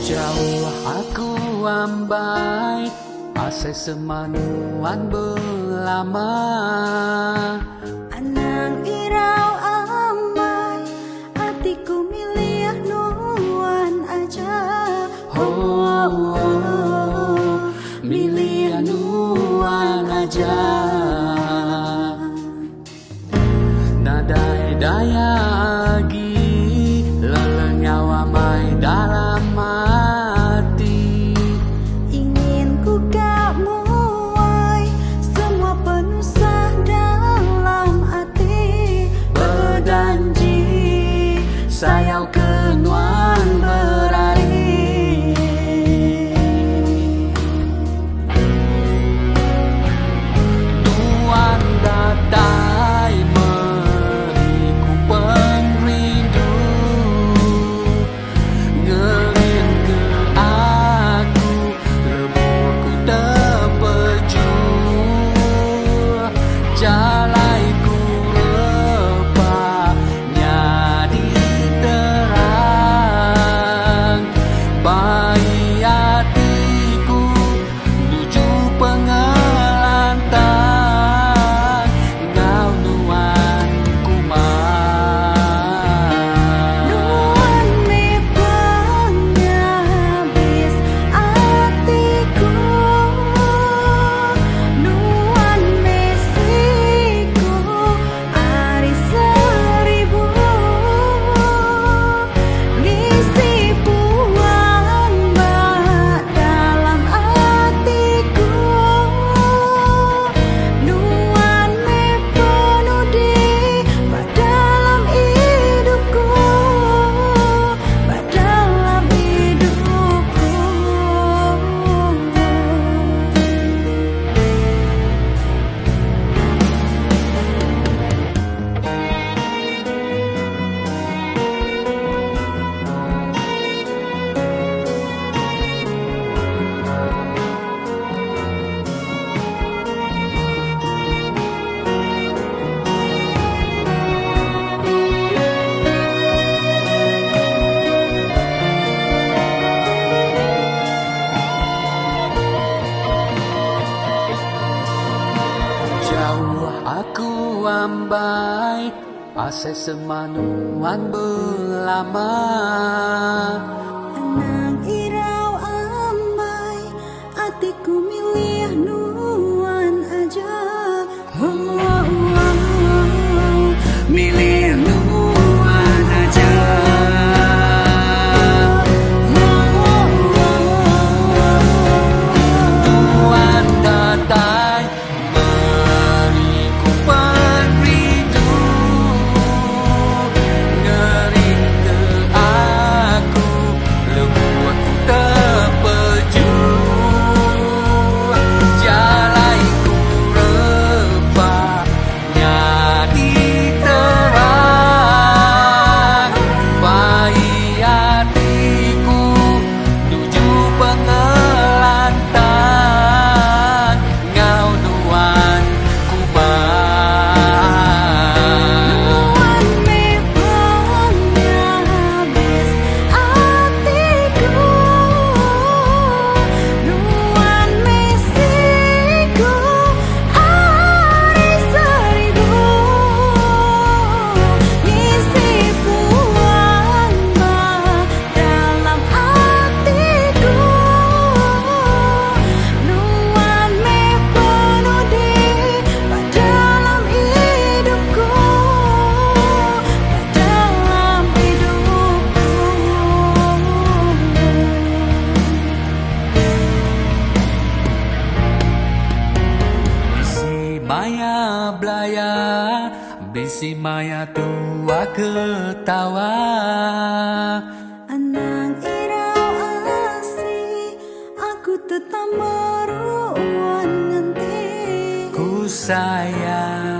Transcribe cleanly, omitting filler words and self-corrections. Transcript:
Jauh aku ambai, ase semanuan belama. Anang irau ambai, hatiku milih nuan aja. Milih nuan aja. Nadai daya agi, leleng nyawa mai dalam hati. Ingin ku muai, semua penusah dalam hati. Berjanji sayau kenuan berari. Nuan datai meriku penrindu, ngerin ke aku, lebuku terpeju. Jalaiku rebahnya di terang, bayi hatiku menuju pengelantang. Ngau nuan kumar, Nuan mepangnya habis hatiku. Nuan mesiku hari seribu. Ngisi puang mbak dalam hatiku. Nuan mepenuh di dalam hidupku, dalam hidupku. jauh aku ambai, ase semanuan belama. Anang irau ambai, hatiku milih nuan aja. Milih nuan aja. Nuan datai beriku penrindu, ngering ke aku, lebuatku terpeju. Jalaiku rebahnya di terang, bayi hatiku tuju pengelantang. Ngau nuan kumar, Nuan mepangnya habis hatiku. Nuan mesiku hari seribu. Ngisi puang mbak dalam hatiku. Nuan mepenuh di dalam hidupku, dalam hidupku. bisi maya belaya, bisi maya tua ketawa. Anang irau asih, aku tetap meruan nganti. Ku sayang